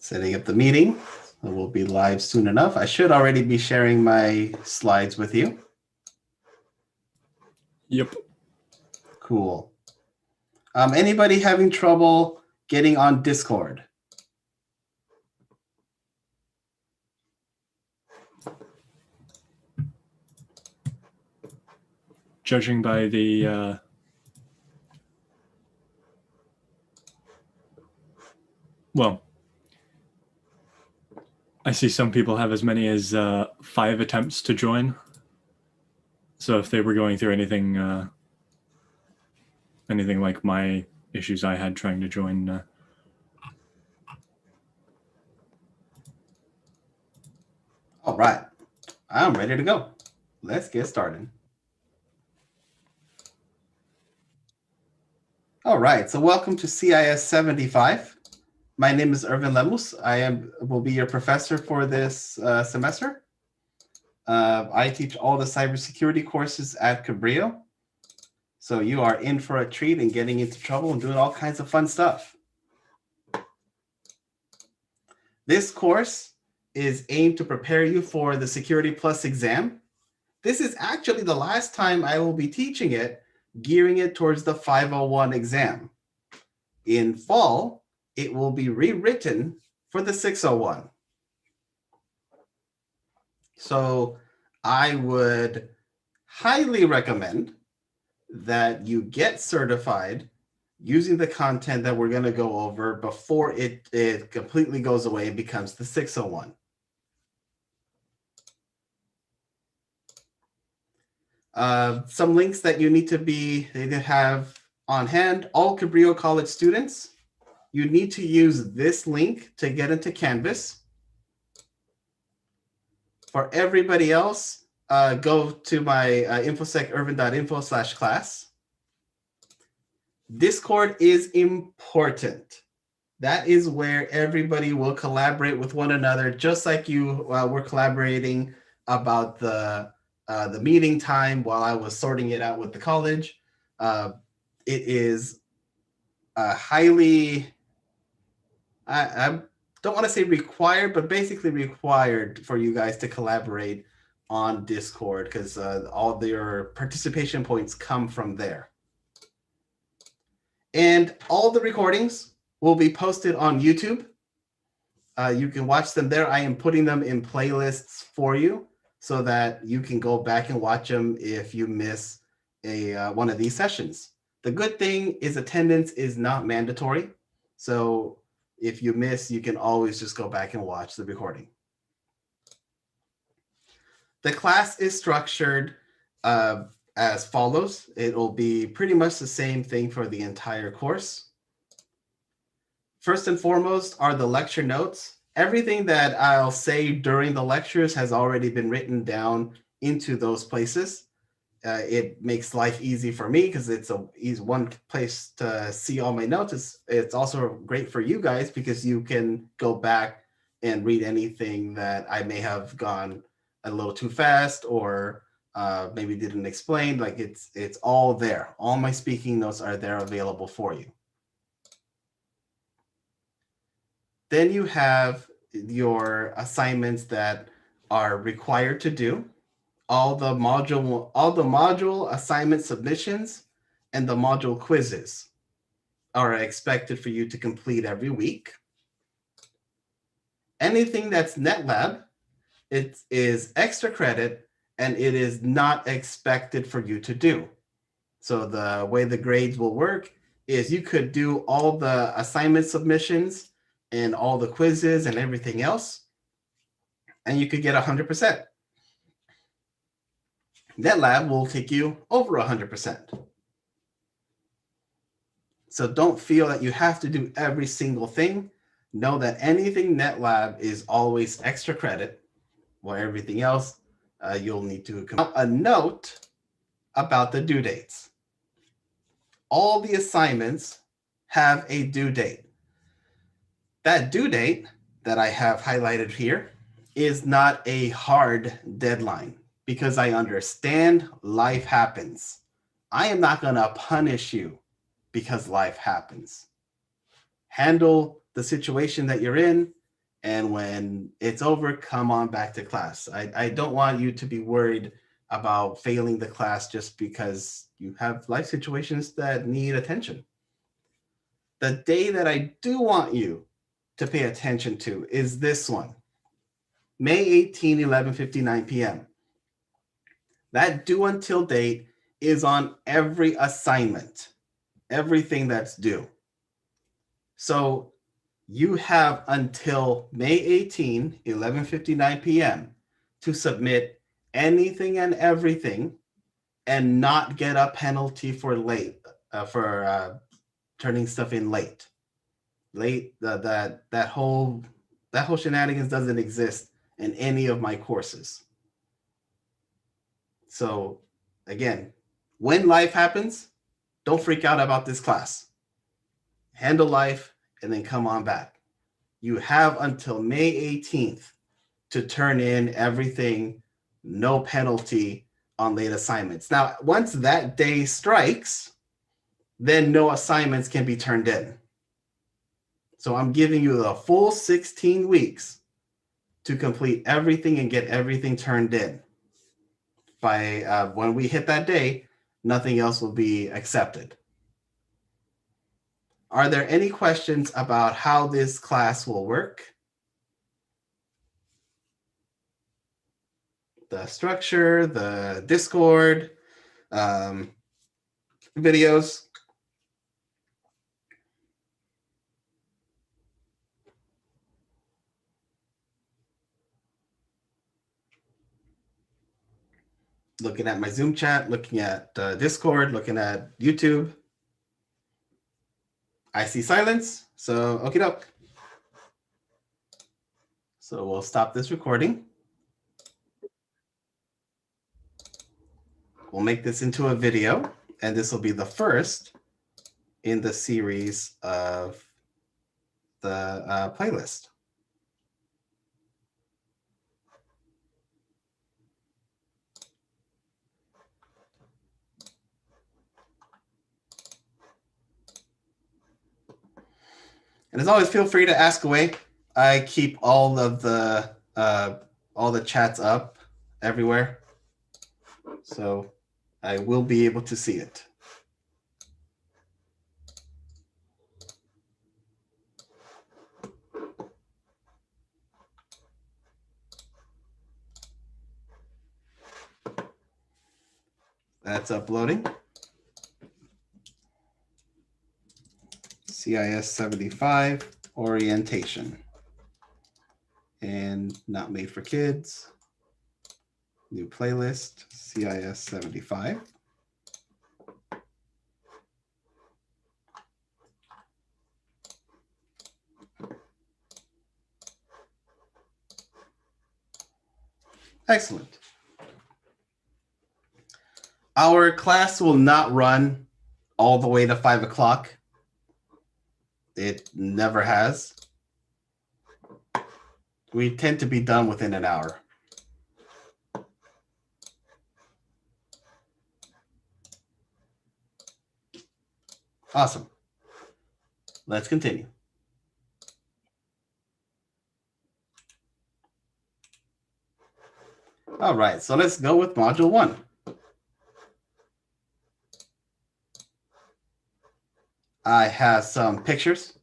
Setting up the meeting. We'll be live soon enough. I should already be sharing my slides with you. Yep. Cool. Anybody having trouble getting on Discord? Judging by the well, I see some people have as many as 5 attempts to join. So if they were going through anything like my issues I had trying to join. All right, I'm ready to go. Let's get started. All right, so welcome to CIS 75. My name is Irvin Lemus. will be your professor for this semester. I teach all the cybersecurity courses at Cabrillo. So you are in for a treat and getting into trouble and doing all kinds of fun stuff. This course is aimed to prepare you for the Security Plus exam. This is actually the last time I will be teaching it, gearing it towards the 501 exam. In fall, it will be rewritten for the 601. So I would highly recommend that you get certified using the content that we're going to go over before it completely goes away and becomes the 601. Some links that you need to have on hand. All Cabrillo College students, you need to use this link to get into Canvas. For everybody else, go to my infosecirvin.info/class. Discord is important. That is where everybody will collaborate with one another, just like you were collaborating about the meeting time while I was sorting it out with the college. It is highly, I don't want to say required, but basically required for you guys to collaborate on Discord because all your participation points come from there. And all the recordings will be posted on YouTube. You can watch them there. I am putting them in playlists for you so that you can go back and watch them if you miss one of these sessions. The good thing is attendance is not mandatory. So if you miss, you can always just go back and watch the recording. The class is structured as follows. It'll be pretty much the same thing for the entire course. First and foremost are the lecture notes. Everything that I'll say during the lectures has already been written down into those places. It makes life easy for me because it's one place to see all my notes. It's also great for you guys because you can go back and read anything that I may have gone a little too fast or maybe didn't explain. Like it's all there. All my speaking notes are there available for you. Then you have your assignments that are required to do. All the module assignment submissions and the module quizzes are expected for you to complete every week. Anything that's NetLab, it is extra credit and it is not expected for you to do. So the way the grades will work is you could do all the assignment submissions and all the quizzes and everything else, and you could get 100%. NetLab will take you over 100%. So don't feel that you have to do every single thing. Know that anything NetLab is always extra credit, while everything else you'll need to come up. A note about the due dates. All the assignments have a due date. That due date that I have highlighted here is not a hard deadline because I understand life happens. I am not going to punish you because life happens. Handle the situation that you're in And when it's over, come on back to class. I don't want you to be worried about failing the class just because you have life situations that need attention. The day that I do want you to pay attention to is this one, May 18, 11:59 p.m. That due until date is on every assignment, everything that's due. So you have until May 18, 11:59 p.m. to submit anything and everything and not get a penalty for turning stuff in late. That whole shenanigans doesn't exist in any of my courses. So again, when life happens, don't freak out about this class. Handle life and then come on back. You have until May 18th to turn in everything, no penalty on late assignments. Now, once that day strikes, then no assignments can be turned in. So I'm giving you the full 16 weeks to complete everything and get everything turned in. By when we hit that day, nothing else will be accepted. Are there any questions about how this class will work? The structure, the Discord, videos? Looking at my Zoom chat, looking at Discord, looking at YouTube. I see silence, so okie doke. So we'll stop this recording. We'll make this into a video, and this will be the first in the series of the playlist. And as always, feel free to ask away. I keep all the chats up everywhere, so I will be able to see it. That's uploading. CIS 75 orientation and not made for kids. New playlist, CIS 75. Excellent. Our class will not run all the way to 5 o'clock. It never has. We tend to be done within an hour. Awesome. Let's continue. All right, so let's go with module 1. I have some pictures.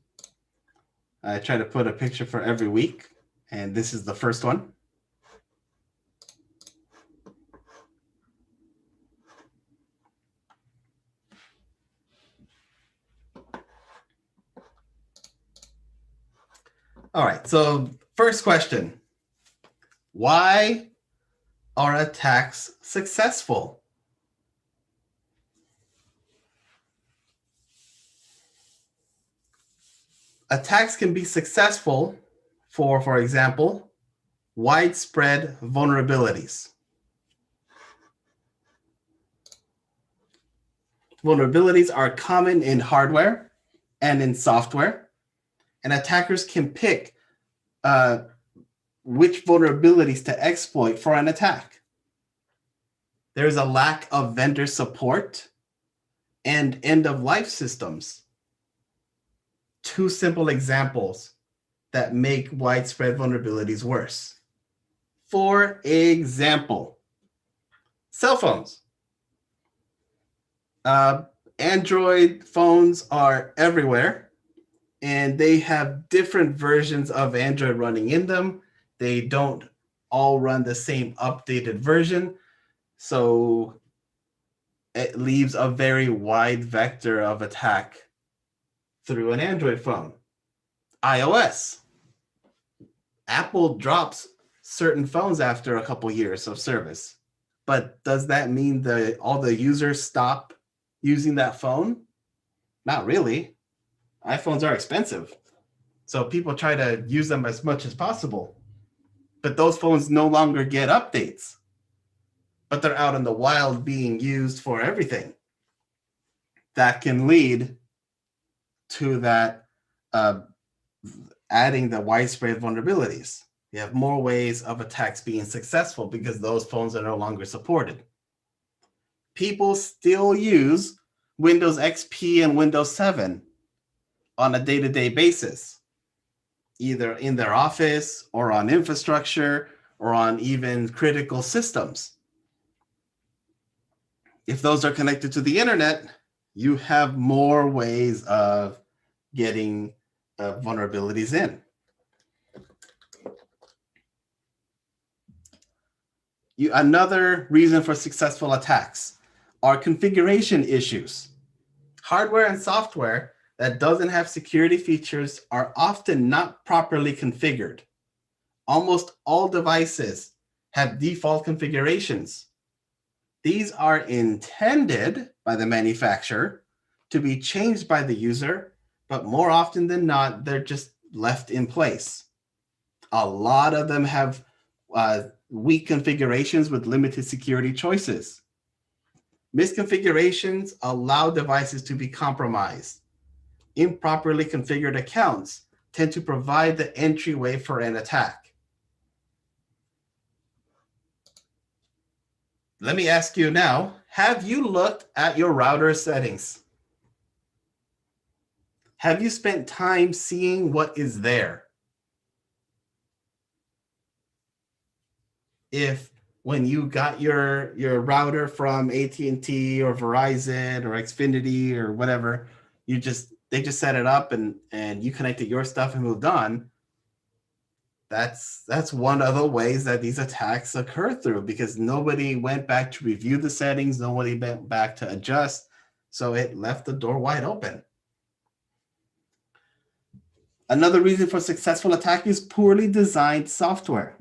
I try to put a picture for every week, and this is the first one. All right, so first question. Why are attacks successful? Attacks can be successful for example, widespread vulnerabilities. Vulnerabilities are common in hardware and in software, and attackers can pick which vulnerabilities to exploit for an attack. There's a lack of vendor support and end-of-life systems. Two simple examples that make widespread vulnerabilities worse. For example, cell phones. Android phones are everywhere, and they have different versions of Android running in them. They don't all run the same updated version, so it leaves a very wide vector of attack through an Android phone. iOS. Apple drops certain phones after a couple years of service. But does that mean that all the users stop using that phone? Not really. iPhones are expensive. So people try to use them as much as possible. But those phones no longer get updates. But they're out in the wild being used for everything. That can lead to that adding the widespread vulnerabilities. You have more ways of attacks being successful because those phones are no longer supported. People still use Windows XP and Windows 7 on a day-to-day basis, either in their office or on infrastructure or on even critical systems. If those are connected to the internet, you have more ways of getting vulnerabilities in. Another reason for successful attacks are configuration issues. Hardware and software that doesn't have security features are often not properly configured. Almost all devices have default configurations. These are intended by the manufacturer to be changed by the user, but more often than not, they're just left in place. A lot of them have weak configurations with limited security choices. Misconfigurations allow devices to be compromised. Improperly configured accounts tend to provide the entryway for an attack. Let me ask you now, have you looked at your router settings? Have you spent time seeing what is there? If when you got your router from AT&T or Verizon or Xfinity or whatever, they just set it up and you connected your stuff and moved on, that's one of the ways that these attacks occur through, because nobody went back to review the settings, nobody went back to adjust, so it left the door wide open. Another reason for successful attack is poorly designed software.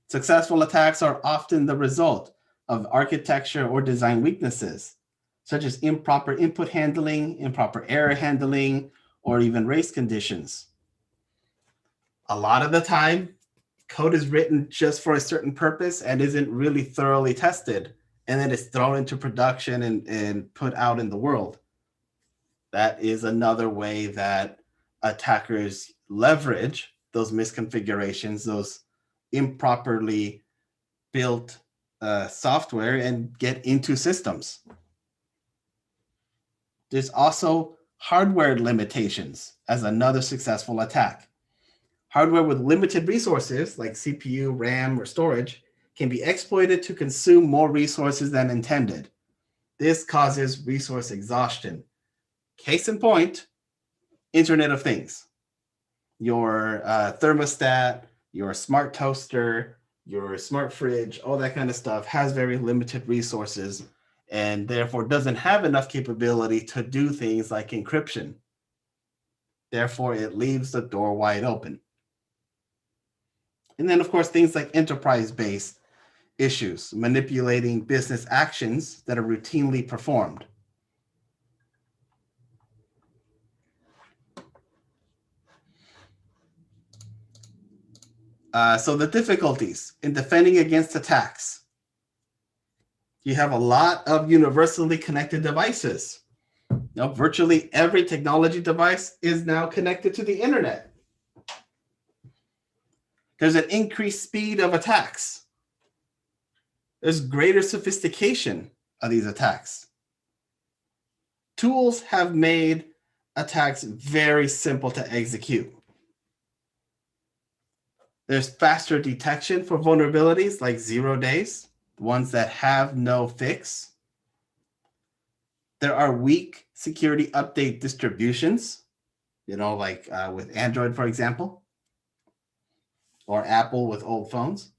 Successful attacks are often the result of architecture or design weaknesses, such as improper input handling, improper error handling, or even race conditions. A lot of the time, code is written just for a certain purpose and isn't really thoroughly tested, and then it's thrown into production and put out in the world. That is another way that attackers leverage those misconfigurations, those improperly built software, and get into systems. There's also hardware limitations as another successful attack. Hardware with limited resources like CPU, RAM, or storage can be exploited to consume more resources than intended. This causes resource exhaustion. Case in point, Internet of Things. Your thermostat, your smart toaster, your smart fridge, all that kind of stuff has very limited resources and therefore doesn't have enough capability to do things like encryption. Therefore, it leaves the door wide open. And then, of course, things like enterprise-based issues, manipulating business actions that are routinely performed. So the difficulties in defending against attacks. You have a lot of universally connected devices. Virtually every technology device is now connected to the internet. There's an increased speed of attacks. There's greater sophistication of these attacks. Tools have made attacks very simple to execute. There's faster detection for vulnerabilities like 0 days, ones that have no fix. There are weak security update distributions, like with Android, for example, or Apple with old phones.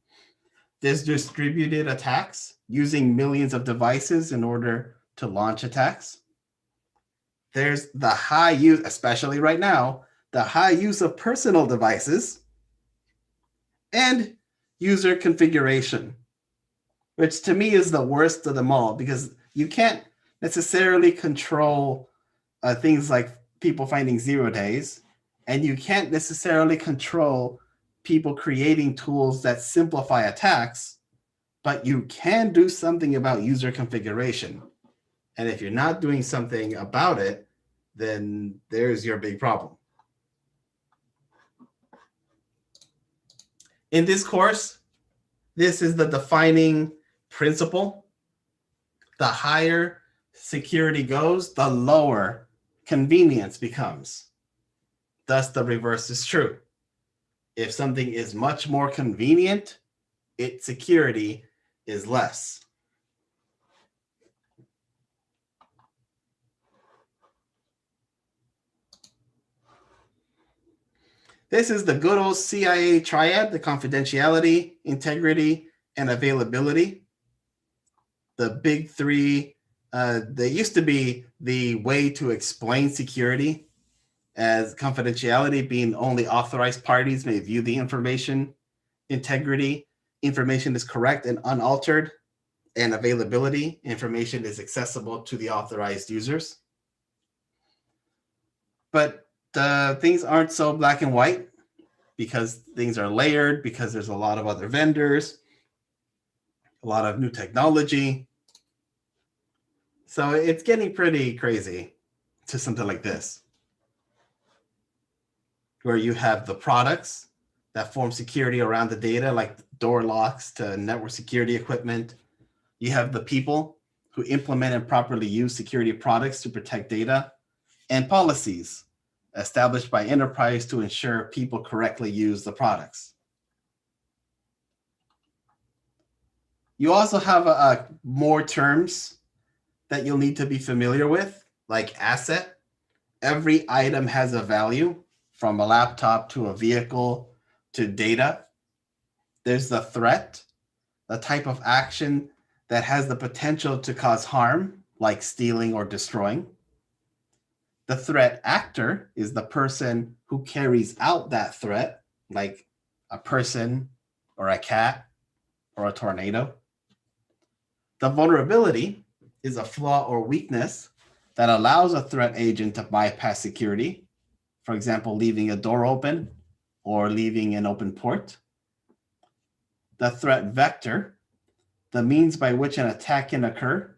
There's distributed attacks using millions of devices in order to launch attacks. There's the high use, especially right now, the high use of personal devices and user configuration, which to me is the worst of them all because you can't necessarily control things like people finding 0 days, and you can't necessarily control people creating tools that simplify attacks, but you can do something about user configuration. And if you're not doing something about it, then there's your big problem. In this course, this is the defining principle. The higher security goes, the lower convenience becomes. Thus, the reverse is true. If something is much more convenient, its security is less. This is the good old CIA triad, the confidentiality, integrity, and availability. The big three, they used to be the way to explain security, as confidentiality being only authorized parties may view the information, integrity, information is correct and unaltered, and availability, information is accessible to the authorized users. But things aren't so black and white because things are layered, because there's a lot of other vendors, a lot of new technology. So it's getting pretty crazy to something like this, where you have the products that form security around the data, like door locks to network security equipment. You have the people who implement and properly use security products to protect data, and policies established by enterprise to ensure people correctly use the products. You also have more terms that you'll need to be familiar with, like asset. Every item has a value, from a laptop to a vehicle to data. There's the threat, the type of action that has the potential to cause harm, like stealing or destroying. The threat actor is the person who carries out that threat, like a person or a cat or a tornado. The vulnerability is a flaw or weakness that allows a threat agent to bypass security, for example, leaving a door open or leaving an open port. The threat vector, the means by which an attack can occur,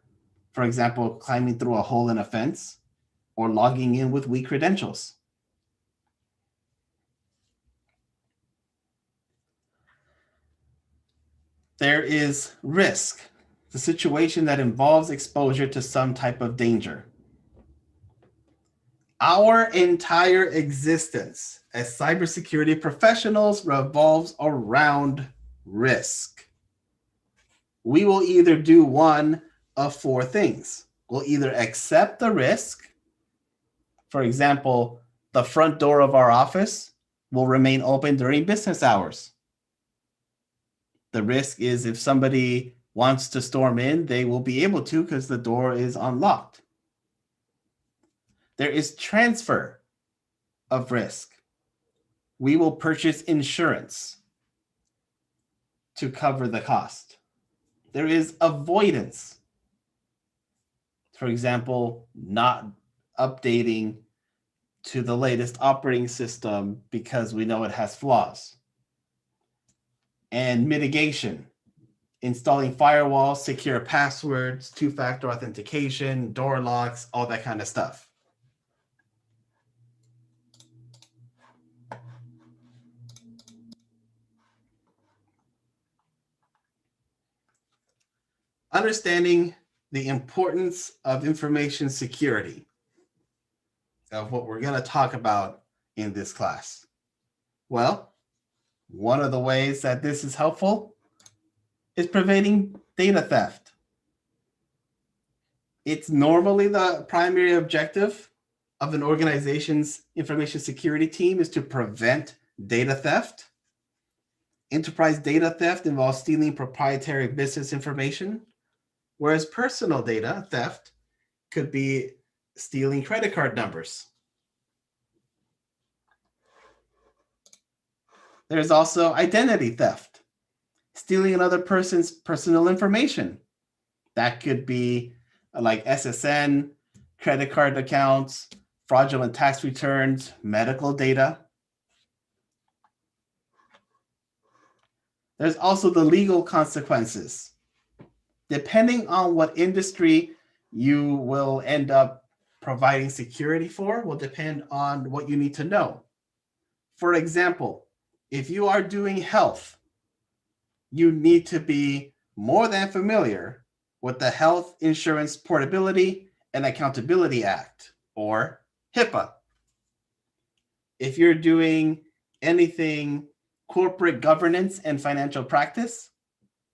for example, climbing through a hole in a fence or logging in with weak credentials. There is risk, the situation that involves exposure to some type of danger. Our entire existence as cybersecurity professionals revolves around risk. We will either do one of four things. We'll either accept the risk. For example, the front door of our office will remain open during business hours. The risk is if somebody wants to storm in, they will be able to because the door is unlocked. There is transfer of risk. We will purchase insurance to cover the cost. There is avoidance. For example, not updating to the latest operating system because we know it has flaws. And mitigation, installing firewalls, secure passwords, two-factor authentication, door locks, all that kind of stuff. Understanding the importance of information security, of what we're going to talk about in this class. Well, One of the ways that this is helpful is preventing data theft. It's normally the primary objective of an organization's information security team is to prevent data theft. Enterprise data theft involves stealing proprietary business information, whereas personal data theft could be stealing credit card numbers. There's also identity theft, stealing another person's personal information. That could be like SSN, credit card accounts, fraudulent tax returns, medical data. There's also the legal consequences. Depending on what industry you will end up providing security for will depend on what you need to know. For example, if you are doing health, you need to be more than familiar with the Health Insurance Portability and Accountability Act, or HIPAA. If you're doing anything corporate governance and financial practice,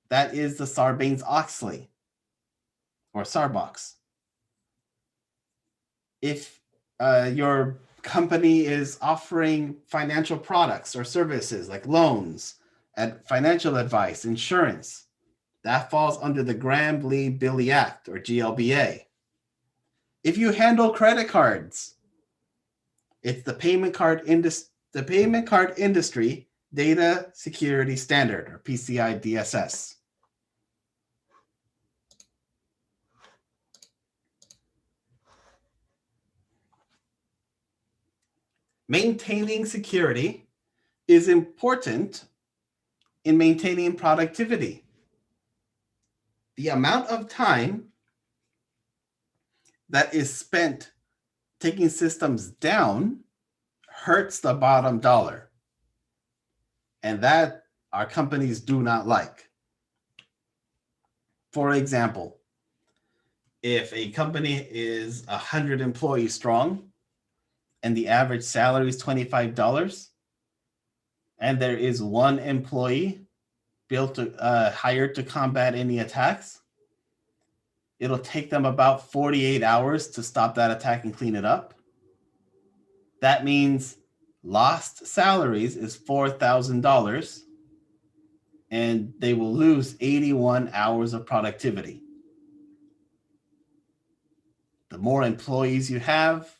that is the Sarbanes-Oxley, or Sarbox. If your company is offering financial products or services like loans, and financial advice, insurance, that falls under the Graham-Lee-Billy Act, or GLBA. If you handle credit cards, it's the Payment Card Industry Data Security Standard, or PCI DSS. Maintaining security is important in maintaining productivity. The amount of time that is spent taking systems down hurts the bottom dollar. And that our companies do not like. For example, if a company is 100 employees strong and the average salary is $25, and there is one employee hired to combat any attacks, it'll take them about 48 hours to stop that attack and clean it up. That means lost salaries is $4,000, and they will lose 81 hours of productivity. The more employees you have,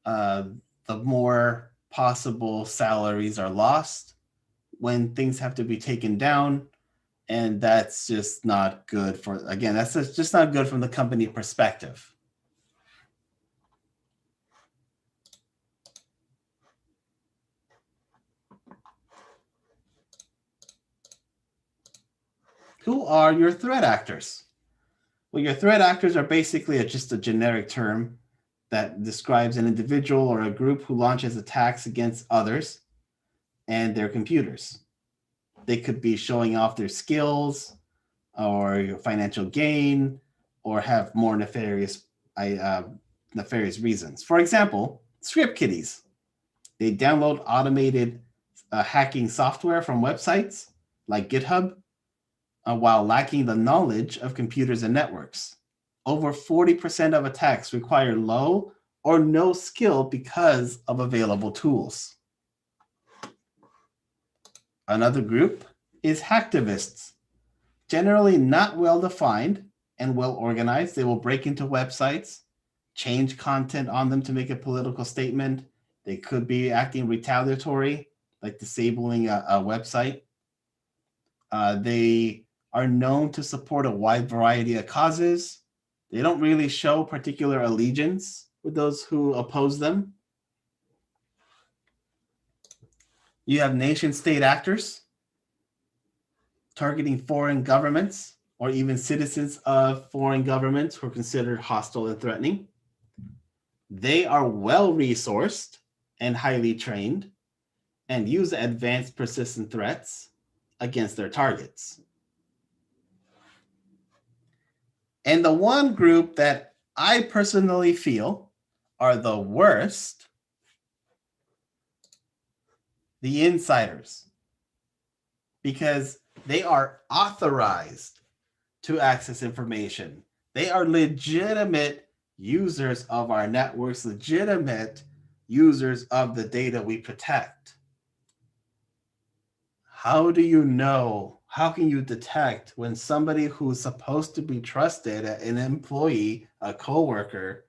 the more possible salaries are lost when things have to be taken down. And that's just not good that's just not good from the company perspective. Who are your threat actors? Well, your threat actors are basically just a generic term that describes an individual or a group who launches attacks against others and their computers. They could be showing off their skills or financial gain, or have more nefarious reasons. For example, script kiddies. They download automated hacking software from websites like GitHub while lacking the knowledge of computers and networks. Over 40% of attacks require low or no skill because of available tools. Another group is hacktivists. Generally not well defined and well organized. They will break into websites, change content on them to make a political statement. They could be acting retaliatory, like disabling a website. They are known to support a wide variety of causes. They don't really show particular allegiance with those who oppose them. You have nation-state actors targeting foreign governments or even citizens of foreign governments who are considered hostile and threatening. They are well-resourced and highly trained and use advanced persistent threats against their targets. And the one group that I personally feel are the worst the insiders, because they are authorized to access information. They are legitimate users of our networks, legitimate users of the data we protect. How do you know? How can you detect when somebody who's supposed to be trusted, an employee, a coworker,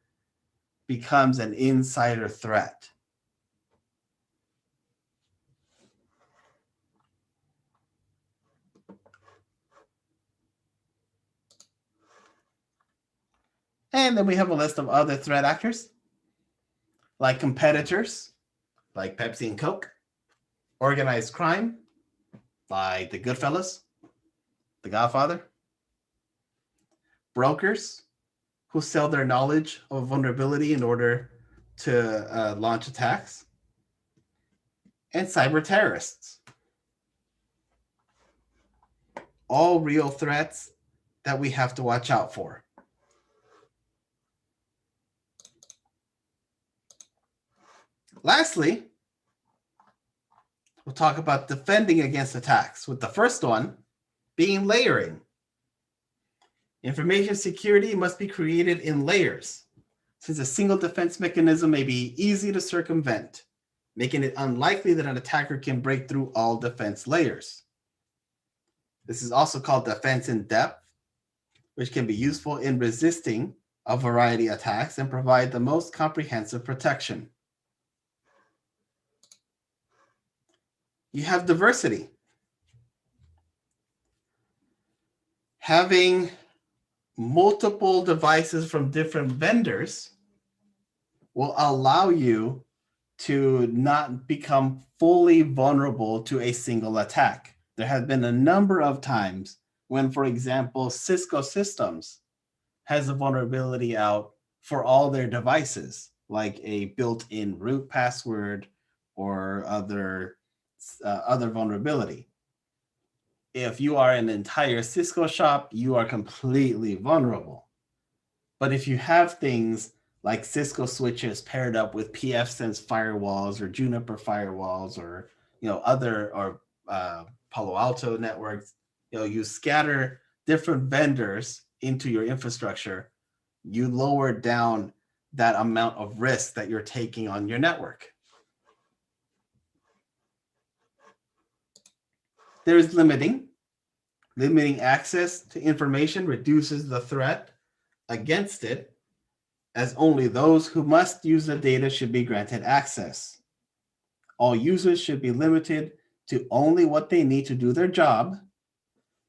becomes an insider threat? And then we have a list of other threat actors, like competitors, like Pepsi and Coke, organized crime, like the Goodfellas, the Godfather, brokers who sell their knowledge of vulnerability in order to launch attacks, and cyber terrorists. All real threats that we have to watch out for. Lastly, we'll talk about defending against attacks, with the first one being layering. Information security must be created in layers, since a single defense mechanism may be easy to circumvent, making it unlikely that an attacker can break through all defense layers. This is also called defense in depth, which can be useful in resisting a variety of attacks and provide the most comprehensive protection. You have diversity. Having multiple devices from different vendors will allow you to not become fully vulnerable to a single attack. There have been a number of times when, for example, Cisco Systems has a vulnerability out for all their devices, like a built-in root password or other vulnerability. If you are an entire Cisco shop, you are completely vulnerable. But if you have things like Cisco switches paired up with pfSense firewalls or Juniper firewalls, or other, or Palo Alto networks, you scatter different vendors into your infrastructure, you lower down that amount of risk that you're taking on your network. There's limiting. Limiting access to information reduces the threat against it, as only those who must use the data should be granted access. All users should be limited to only what they need to do their job,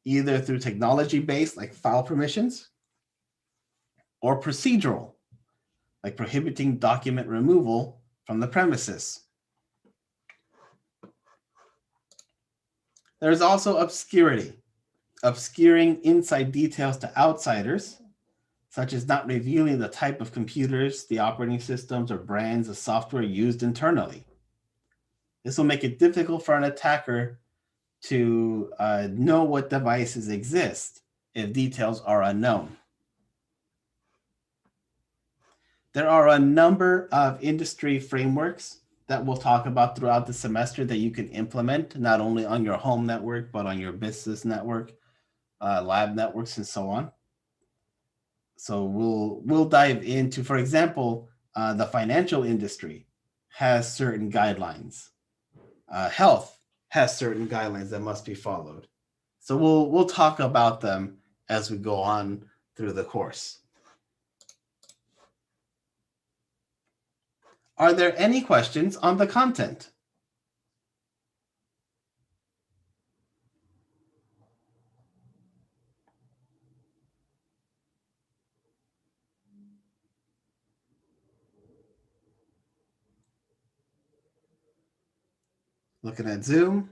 either through technology-based, like file permissions, or procedural, like prohibiting document removal from the premises. There's also obscurity, obscuring inside details to outsiders, such as not revealing the type of computers, the operating systems, or brands of software used internally. This will make it difficult for an attacker to know what devices exist if details are unknown. There are a number of industry frameworks that we'll talk about throughout the semester that you can implement, not only on your home network, but on your business network, lab networks, and so on. So we'll dive into, for example, the financial industry has certain guidelines. Health has certain guidelines that must be followed. So we'll talk about them as we go on through the course. Are there any questions on the content? Looking at Zoom,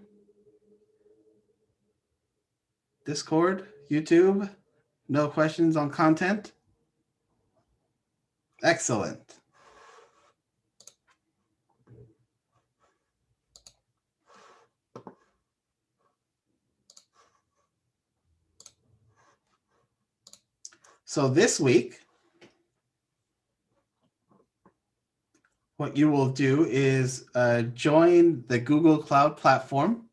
Discord, YouTube. No questions on content? Excellent. So this week, what you will do is join the Google Cloud Platform.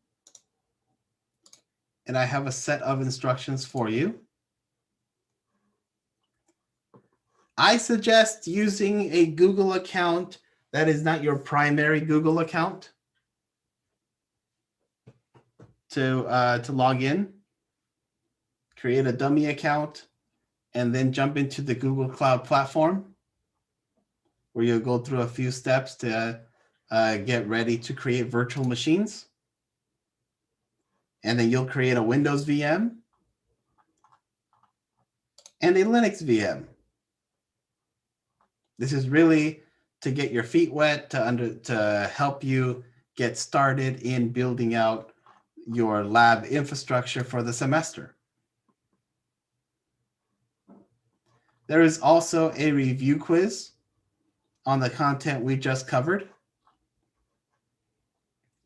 And I have a set of instructions for you. I suggest using a Google account that is not your primary Google account to log in. Create a dummy account and then jump into the Google Cloud Platform, where you'll go through a few steps to get ready to create virtual machines. And then you'll create a Windows VM and a Linux VM. This is really to get your feet wet, to help you get started in building out your lab infrastructure for the semester. There is also a review quiz on the content we just covered.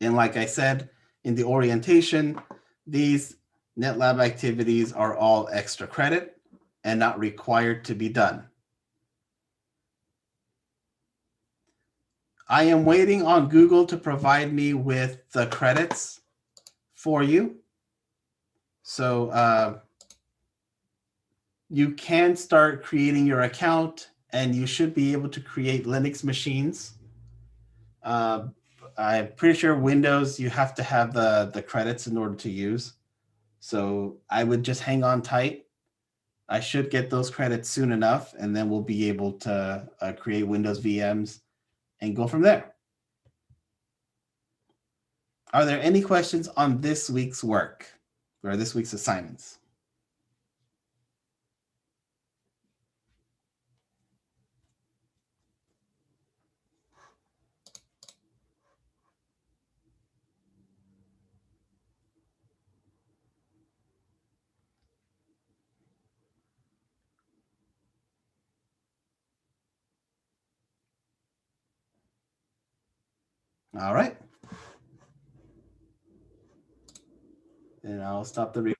And like I said in the orientation, these NetLab activities are all extra credit and not required to be done. I am waiting on Google to provide me with the credits for you. So you can start creating your account and you should be able to create Linux machines. I'm pretty sure Windows, you have to have the credits in order to use. So I would just hang on tight. I should get those credits soon enough, and then we'll be able to create Windows VMs and go from there. Are there any questions on this week's work or this week's assignments? All right. And I'll stop the recording.